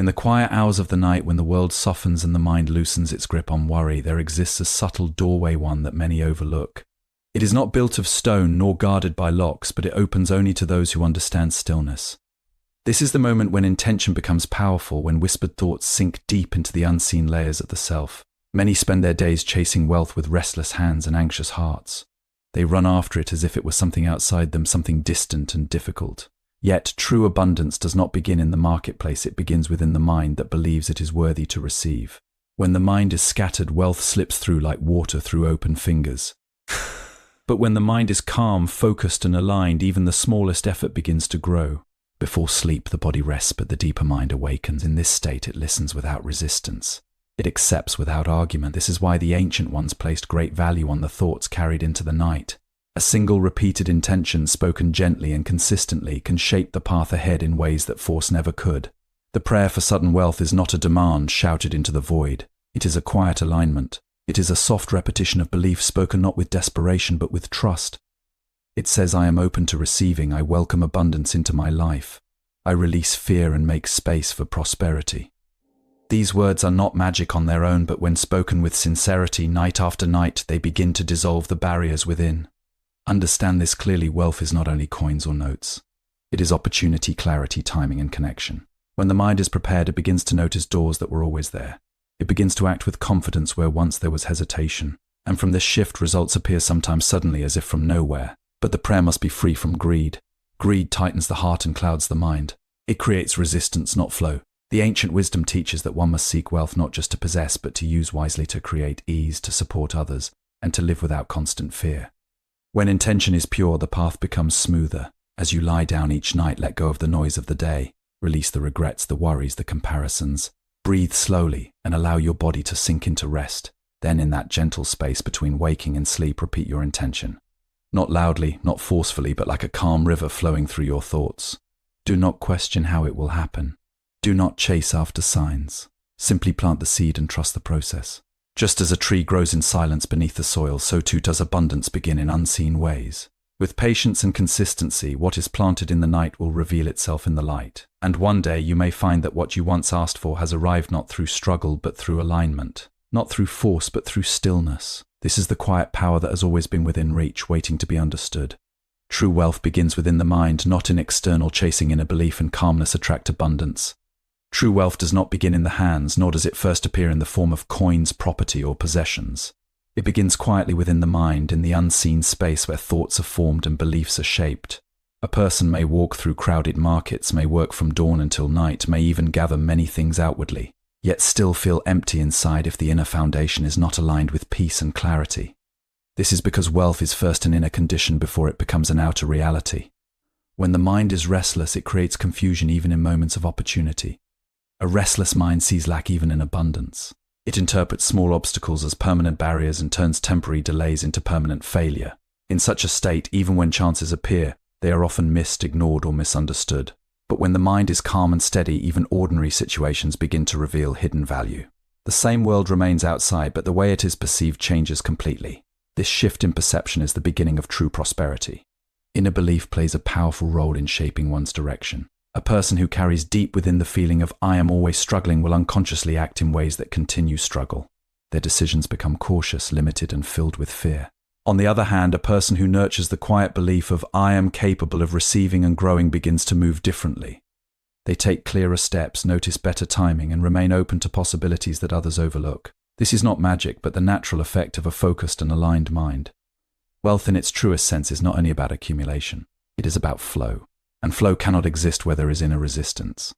In the quiet hours of the night when the world softens and the mind loosens its grip on worry, there exists a subtle doorway, one that many overlook. It is not built of stone nor guarded by locks, but it opens only to those who understand stillness. This is the moment when intention becomes powerful, when whispered thoughts sink deep into the unseen layers of the self. Many spend their days chasing wealth with restless hands and anxious hearts. They run after it as if it was something outside them, something distant and difficult. Yet true abundance does not begin in the marketplace, it begins within the mind that believes it is worthy to receive. When the mind is scattered, wealth slips through like water through open fingers. But when the mind is calm, focused and aligned, even the smallest effort begins to grow. Before sleep, the body rests, but the deeper mind awakens. In this state, it listens without resistance. It accepts without argument. This is why the ancient ones placed great value on the thoughts carried into the night. A single repeated intention, spoken gently and consistently, can shape the path ahead in ways that force never could. The prayer for sudden wealth is not a demand shouted into the void. It is a quiet alignment. It is a soft repetition of belief spoken not with desperation but with trust. It says, I am open to receiving, I welcome abundance into my life. I release fear and make space for prosperity. These words are not magic on their own, but when spoken with sincerity, night after night, they begin to dissolve the barriers within. Understand this clearly, wealth is not only coins or notes. It is opportunity, clarity, timing, and connection. When the mind is prepared, it begins to notice doors that were always there. It begins to act with confidence where once there was hesitation. And from this shift, results appear sometimes suddenly as if from nowhere. But the prayer must be free from greed. Greed tightens the heart and clouds the mind. It creates resistance, not flow. The ancient wisdom teaches that one must seek wealth not just to possess, but to use wisely, to create ease, to support others, and to live without constant fear. When intention is pure, the path becomes smoother. As you lie down each night, let go of the noise of the day. Release the regrets, the worries, the comparisons. Breathe slowly and allow your body to sink into rest. Then in that gentle space between waking and sleep, repeat your intention. Not loudly, not forcefully, but like a calm river flowing through your thoughts. Do not question how it will happen. Do not chase after signs. Simply plant the seed and trust the process. Just as a tree grows in silence beneath the soil, so too does abundance begin in unseen ways. With patience and consistency, what is planted in the night will reveal itself in the light. And one day you may find that what you once asked for has arrived not through struggle but through alignment. Not through force but through stillness. This is the quiet power that has always been within reach, waiting to be understood. True wealth begins within the mind, not in external chasing. Inner belief and calmness attract abundance. True wealth does not begin in the hands, nor does it first appear in the form of coins, property, or possessions. It begins quietly within the mind, in the unseen space where thoughts are formed and beliefs are shaped. A person may walk through crowded markets, may work from dawn until night, may even gather many things outwardly, yet still feel empty inside if the inner foundation is not aligned with peace and clarity. This is because wealth is first an inner condition before it becomes an outer reality. When the mind is restless, it creates confusion even in moments of opportunity. A restless mind sees lack even in abundance. It interprets small obstacles as permanent barriers and turns temporary delays into permanent failure. In such a state, even when chances appear, they are often missed, ignored, or misunderstood. But when the mind is calm and steady, even ordinary situations begin to reveal hidden value. The same world remains outside, but the way it is perceived changes completely. This shift in perception is the beginning of true prosperity. Inner belief plays a powerful role in shaping one's direction. A person who carries deep within the feeling of "I am always struggling" will unconsciously act in ways that continue struggle. Their decisions become cautious, limited, and filled with fear. On the other hand, a person who nurtures the quiet belief of "I am capable of receiving and growing" begins to move differently. They take clearer steps, notice better timing, and remain open to possibilities that others overlook. This is not magic, but the natural effect of a focused and aligned mind. Wealth in its truest sense is not only about accumulation, it is about flow. And flow cannot exist where there is inner resistance.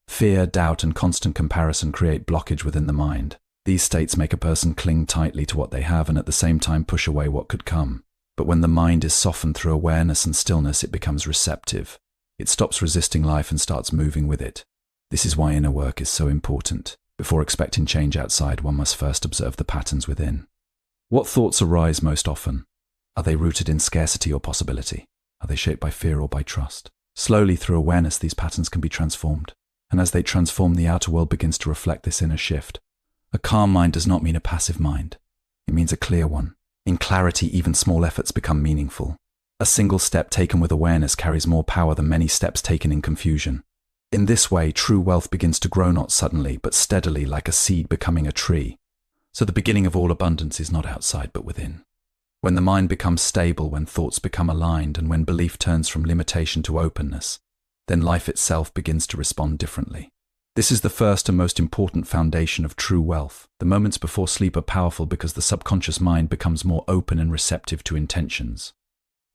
Fear, doubt, and constant comparison create blockage within the mind. These states make a person cling tightly to what they have and at the same time push away what could come. But when the mind is softened through awareness and stillness, it becomes receptive. It stops resisting life and starts moving with it. This is why inner work is so important. Before expecting change outside, one must first observe the patterns within. What thoughts arise most often? Are they rooted in scarcity or possibility? Are they shaped by fear or by trust? Slowly, through awareness, these patterns can be transformed. And as they transform, the outer world begins to reflect this inner shift. A calm mind does not mean a passive mind. It means a clear one. In clarity, even small efforts become meaningful. A single step taken with awareness carries more power than many steps taken in confusion. In this way, true wealth begins to grow not suddenly, but steadily, like a seed becoming a tree. So the beginning of all abundance is not outside, but within. When the mind becomes stable, when thoughts become aligned, and when belief turns from limitation to openness, then life itself begins to respond differently. This is the first and most important foundation of true wealth. The moments before sleep are powerful because the subconscious mind becomes more open and receptive to intentions.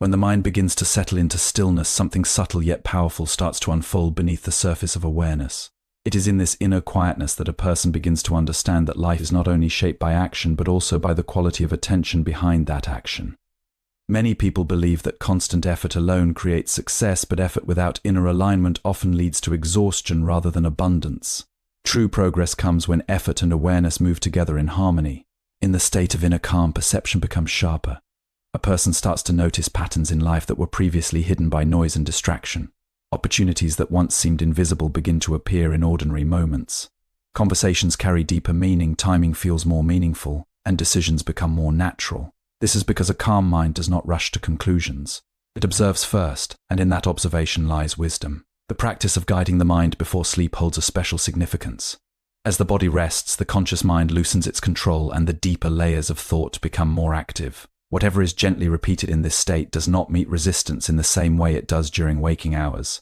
When the mind begins to settle into stillness, something subtle yet powerful starts to unfold beneath the surface of awareness. It is in this inner quietness that a person begins to understand that life is not only shaped by action, but also by the quality of attention behind that action. Many people believe that constant effort alone creates success, but effort without inner alignment often leads to exhaustion rather than abundance. True progress comes when effort and awareness move together in harmony. In the state of inner calm, perception becomes sharper. A person starts to notice patterns in life that were previously hidden by noise and distraction. Opportunities that once seemed invisible begin to appear in ordinary moments. Conversations carry deeper meaning, timing feels more meaningful, and decisions become more natural. This is because a calm mind does not rush to conclusions. It observes first, and in that observation lies wisdom. The practice of guiding the mind before sleep holds a special significance. As the body rests, the conscious mind loosens its control and the deeper layers of thought become more active. Whatever is gently repeated in this state does not meet resistance in the same way it does during waking hours.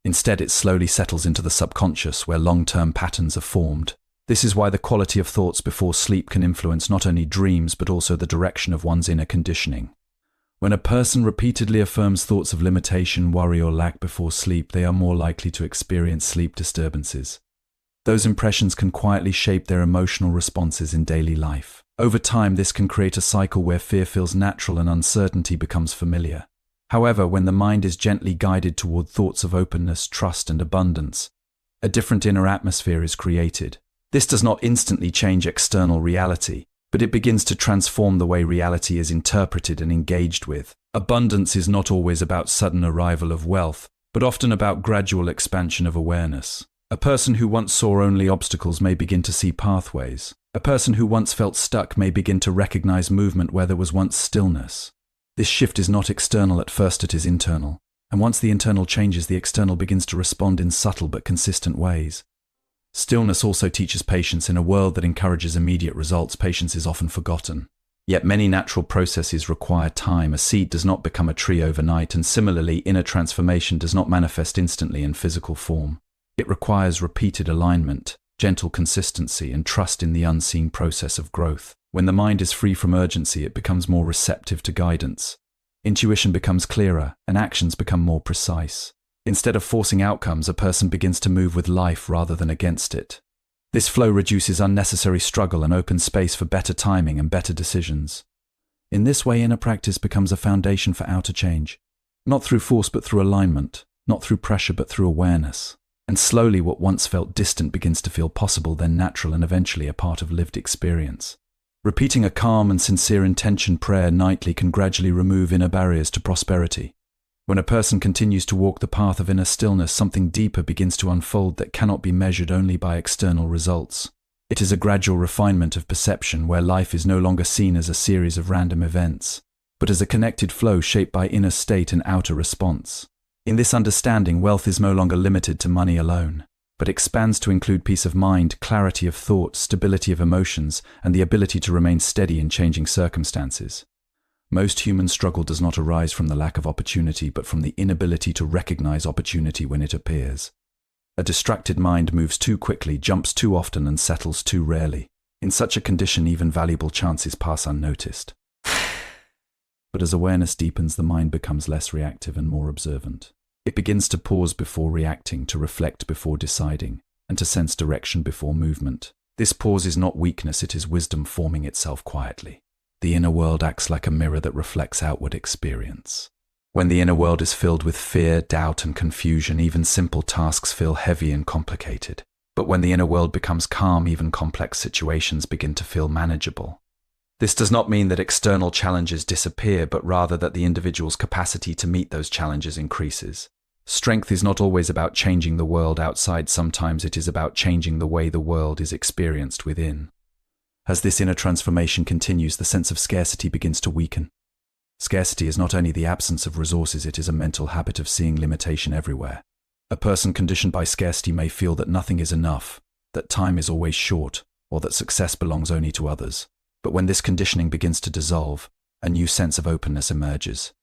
Instead, it slowly settles into the subconscious where long-term patterns are formed. This is why the quality of thoughts before sleep can influence not only dreams but also the direction of one's inner conditioning. When a person repeatedly affirms thoughts of limitation, worry or lack before sleep, they are more likely to experience sleep disturbances. Those impressions can quietly shape their emotional responses in daily life. Over time, this can create a cycle where fear feels natural and uncertainty becomes familiar. However, when the mind is gently guided toward thoughts of openness, trust, and abundance, a different inner atmosphere is created. This does not instantly change external reality, but it begins to transform the way reality is interpreted and engaged with. Abundance is not always about sudden arrival of wealth, but often about gradual expansion of awareness. A person who once saw only obstacles may begin to see pathways. A person who once felt stuck may begin to recognize movement where there was once stillness. This shift is not external at first, it is internal. And once the internal changes, the external begins to respond in subtle but consistent ways. Stillness also teaches patience. In a world that encourages immediate results, patience is often forgotten. Yet many natural processes require time. A seed does not become a tree overnight, and similarly, inner transformation does not manifest instantly in physical form. It requires repeated alignment, gentle consistency, and trust in the unseen process of growth. When the mind is free from urgency, it becomes more receptive to guidance. Intuition becomes clearer, and actions become more precise. Instead of forcing outcomes, a person begins to move with life rather than against it. This flow reduces unnecessary struggle and opens space for better timing and better decisions. In this way, inner practice becomes a foundation for outer change. Not through force but through alignment, not through pressure but through awareness. And slowly what once felt distant begins to feel possible, then natural, and eventually a part of lived experience. Repeating a calm and sincere intention prayer nightly can gradually remove inner barriers to prosperity. When a person continues to walk the path of inner stillness, something deeper begins to unfold that cannot be measured only by external results. It is a gradual refinement of perception where life is no longer seen as a series of random events, but as a connected flow shaped by inner state and outer response. In this understanding, wealth is no longer limited to money alone, but expands to include peace of mind, clarity of thought, stability of emotions, and the ability to remain steady in changing circumstances. Most human struggle does not arise from the lack of opportunity, but from the inability to recognize opportunity when it appears. A distracted mind moves too quickly, jumps too often, and settles too rarely. In such a condition, even valuable chances pass unnoticed. But as awareness deepens, the mind becomes less reactive and more observant. It begins to pause before reacting, to reflect before deciding, and to sense direction before movement. This pause is not weakness, it is wisdom forming itself quietly. The inner world acts like a mirror that reflects outward experience. When the inner world is filled with fear, doubt, and confusion, even simple tasks feel heavy and complicated. But when the inner world becomes calm, even complex situations begin to feel manageable. This does not mean that external challenges disappear, but rather that the individual's capacity to meet those challenges increases. Strength is not always about changing the world outside, sometimes it is about changing the way the world is experienced within. As this inner transformation continues, the sense of scarcity begins to weaken. Scarcity is not only the absence of resources, it is a mental habit of seeing limitation everywhere. A person conditioned by scarcity may feel that nothing is enough, that time is always short, or that success belongs only to others. But when this conditioning begins to dissolve, a new sense of openness emerges.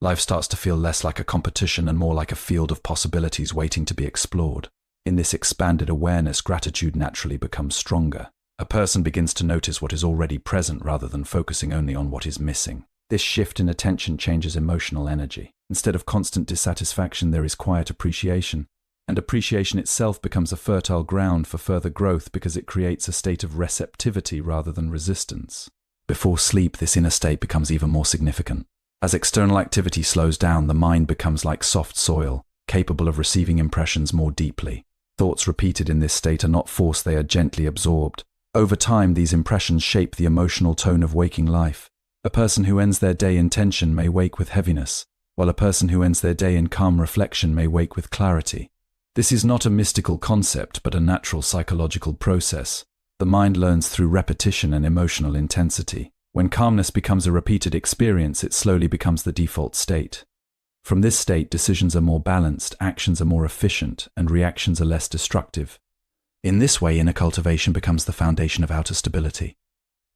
Life starts to feel less like a competition and more like a field of possibilities waiting to be explored. In this expanded awareness, gratitude naturally becomes stronger. A person begins to notice what is already present rather than focusing only on what is missing. This shift in attention changes emotional energy. Instead of constant dissatisfaction, there is quiet appreciation. And appreciation itself becomes a fertile ground for further growth because it creates a state of receptivity rather than resistance. Before sleep, this inner state becomes even more significant. As external activity slows down, the mind becomes like soft soil, capable of receiving impressions more deeply. Thoughts repeated in this state are not forced, they are gently absorbed. Over time, these impressions shape the emotional tone of waking life. A person who ends their day in tension may wake with heaviness, while a person who ends their day in calm reflection may wake with clarity. This is not a mystical concept, but a natural psychological process. The mind learns through repetition and emotional intensity. When calmness becomes a repeated experience, it slowly becomes the default state. From this state, decisions are more balanced, actions are more efficient, and reactions are less destructive. In this way, inner cultivation becomes the foundation of outer stability.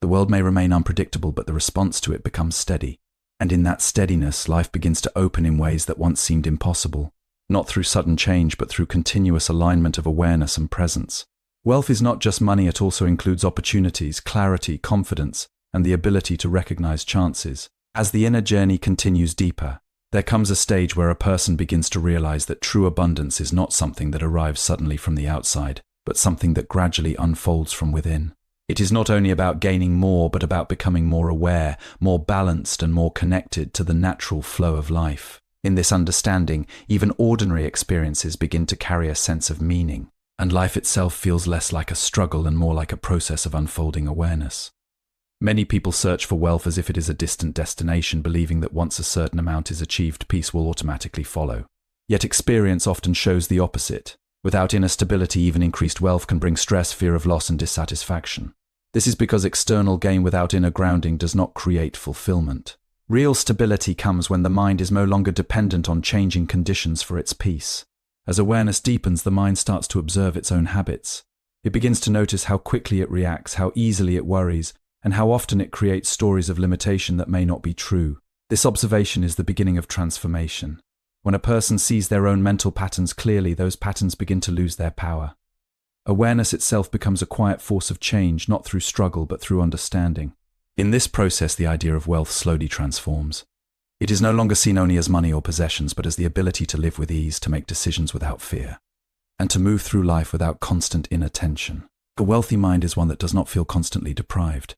The world may remain unpredictable, but the response to it becomes steady. And in that steadiness, life begins to open in ways that once seemed impossible. Not through sudden change, but through continuous alignment of awareness and presence. Wealth is not just money, it also includes opportunities, clarity, confidence, and the ability to recognize chances. As the inner journey continues deeper, there comes a stage where a person begins to realize that true abundance is not something that arrives suddenly from the outside, but something that gradually unfolds from within. It is not only about gaining more, but about becoming more aware, more balanced, and more connected to the natural flow of life. In this understanding, even ordinary experiences begin to carry a sense of meaning, and life itself feels less like a struggle and more like a process of unfolding awareness. Many people search for wealth as if it is a distant destination, believing that once a certain amount is achieved, peace will automatically follow. Yet experience often shows the opposite. Without inner stability, even increased wealth can bring stress, fear of loss, and dissatisfaction. This is because external gain without inner grounding does not create fulfillment. Real stability comes when the mind is no longer dependent on changing conditions for its peace. As awareness deepens, the mind starts to observe its own habits. It begins to notice how quickly it reacts, how easily it worries, and how often it creates stories of limitation that may not be true. This observation is the beginning of transformation. When a person sees their own mental patterns clearly, those patterns begin to lose their power. Awareness itself becomes a quiet force of change, not through struggle, but through understanding. In this process, the idea of wealth slowly transforms. It is no longer seen only as money or possessions, but as the ability to live with ease, to make decisions without fear, and to move through life without constant inner tension. A wealthy mind is one that does not feel constantly deprived.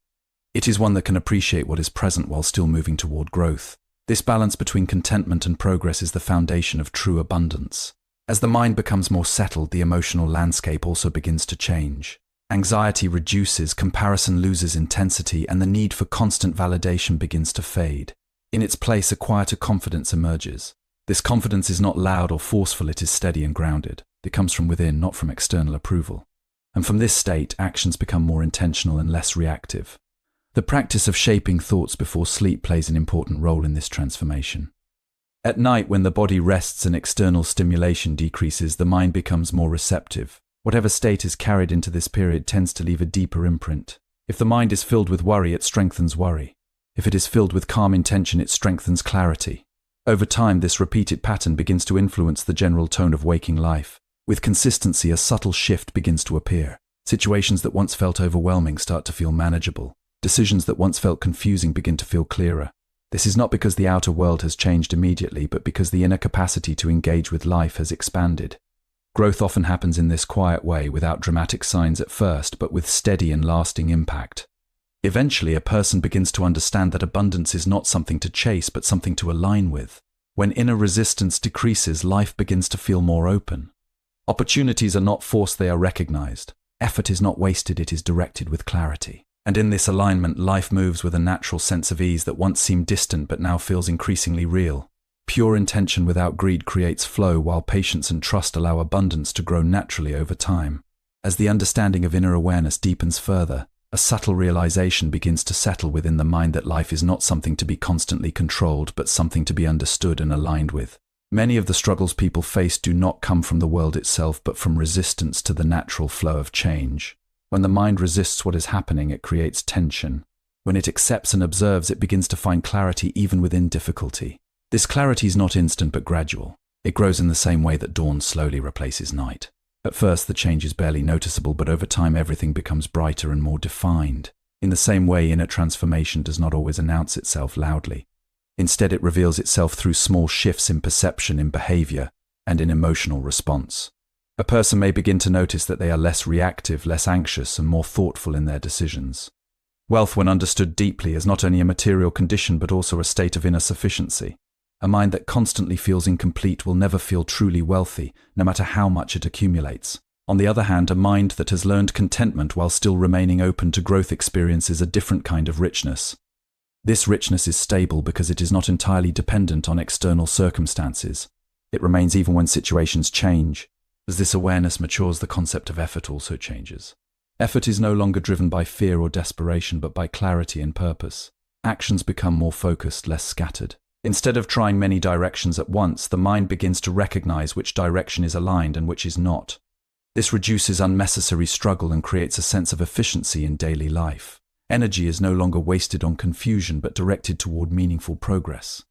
It is one that can appreciate what is present while still moving toward growth. This balance between contentment and progress is the foundation of true abundance. As the mind becomes more settled, the emotional landscape also begins to change. Anxiety reduces, comparison loses intensity, and the need for constant validation begins to fade. In its place, a quieter confidence emerges. This confidence is not loud or forceful, it is steady and grounded. It comes from within, not from external approval. And from this state, actions become more intentional and less reactive. The practice of shaping thoughts before sleep plays an important role in this transformation. At night, when the body rests and external stimulation decreases, the mind becomes more receptive. Whatever state is carried into this period tends to leave a deeper imprint. If the mind is filled with worry, it strengthens worry. If it is filled with calm intention, it strengthens clarity. Over time, this repeated pattern begins to influence the general tone of waking life. With consistency, a subtle shift begins to appear. Situations that once felt overwhelming start to feel manageable. Decisions that once felt confusing begin to feel clearer. This is not because the outer world has changed immediately, but because the inner capacity to engage with life has expanded. Growth often happens in this quiet way, without dramatic signs at first, but with steady and lasting impact. Eventually, a person begins to understand that abundance is not something to chase, but something to align with. When inner resistance decreases, life begins to feel more open. Opportunities are not forced, they are recognized. Effort is not wasted, it is directed with clarity. And in this alignment, life moves with a natural sense of ease that once seemed distant but now feels increasingly real. Pure intention without greed creates flow, while patience and trust allow abundance to grow naturally over time. As the understanding of inner awareness deepens further, a subtle realization begins to settle within the mind that life is not something to be constantly controlled, but something to be understood and aligned with. Many of the struggles people face do not come from the world itself, but from resistance to the natural flow of change. When the mind resists what is happening, it creates tension. When it accepts and observes, it begins to find clarity even within difficulty. This clarity is not instant but gradual. It grows in the same way that dawn slowly replaces night. At first, the change is barely noticeable, but over time everything becomes brighter and more defined. In the same way, inner transformation does not always announce itself loudly. Instead, it reveals itself through small shifts in perception, in behavior, and in emotional response. A person may begin to notice that they are less reactive, less anxious, and more thoughtful in their decisions. Wealth, when understood deeply, is not only a material condition but also a state of inner sufficiency. A mind that constantly feels incomplete will never feel truly wealthy, no matter how much it accumulates. On the other hand, a mind that has learned contentment while still remaining open to growth experiences a different kind of richness. This richness is stable because it is not entirely dependent on external circumstances. It remains even when situations change. As this awareness matures, the concept of effort also changes. Effort is no longer driven by fear or desperation, but by clarity and purpose. Actions become more focused, less scattered. Instead of trying many directions at once, the mind begins to recognize which direction is aligned and which is not. This reduces unnecessary struggle and creates a sense of efficiency in daily life. Energy is no longer wasted on confusion but directed toward meaningful progress.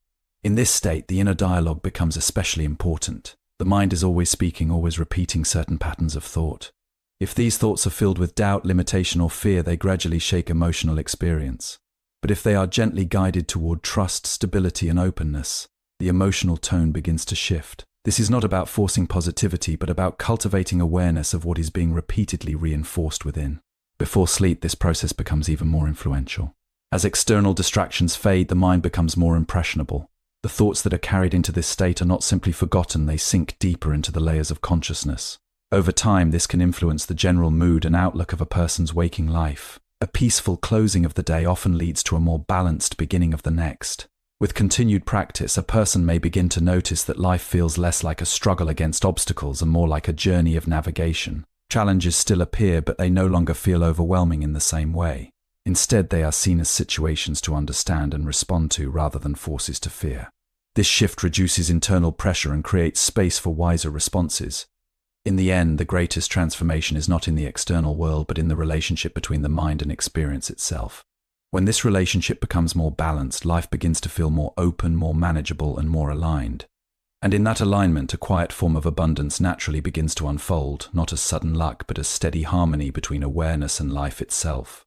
In this state, the inner dialogue becomes especially important. The mind is always speaking, always repeating certain patterns of thought. If these thoughts are filled with doubt, limitation, or fear, they gradually shake emotional experience. But if they are gently guided toward trust, stability, and openness, the emotional tone begins to shift. This is not about forcing positivity, but about cultivating awareness of what is being repeatedly reinforced within. Before sleep, this process becomes even more influential. As external distractions fade, the mind becomes more impressionable. The thoughts that are carried into this state are not simply forgotten, they sink deeper into the layers of consciousness. Over time, this can influence the general mood and outlook of a person's waking life. A peaceful closing of the day often leads to a more balanced beginning of the next. With continued practice, a person may begin to notice that life feels less like a struggle against obstacles and more like a journey of navigation. Challenges still appear, but they no longer feel overwhelming in the same way. Instead, they are seen as situations to understand and respond to rather than forces to fear. This shift reduces internal pressure and creates space for wiser responses. In the end, the greatest transformation is not in the external world, but in the relationship between the mind and experience itself. When this relationship becomes more balanced, life begins to feel more open, more manageable, and more aligned. And in that alignment, a quiet form of abundance naturally begins to unfold, not as sudden luck, but as steady harmony between awareness and life itself.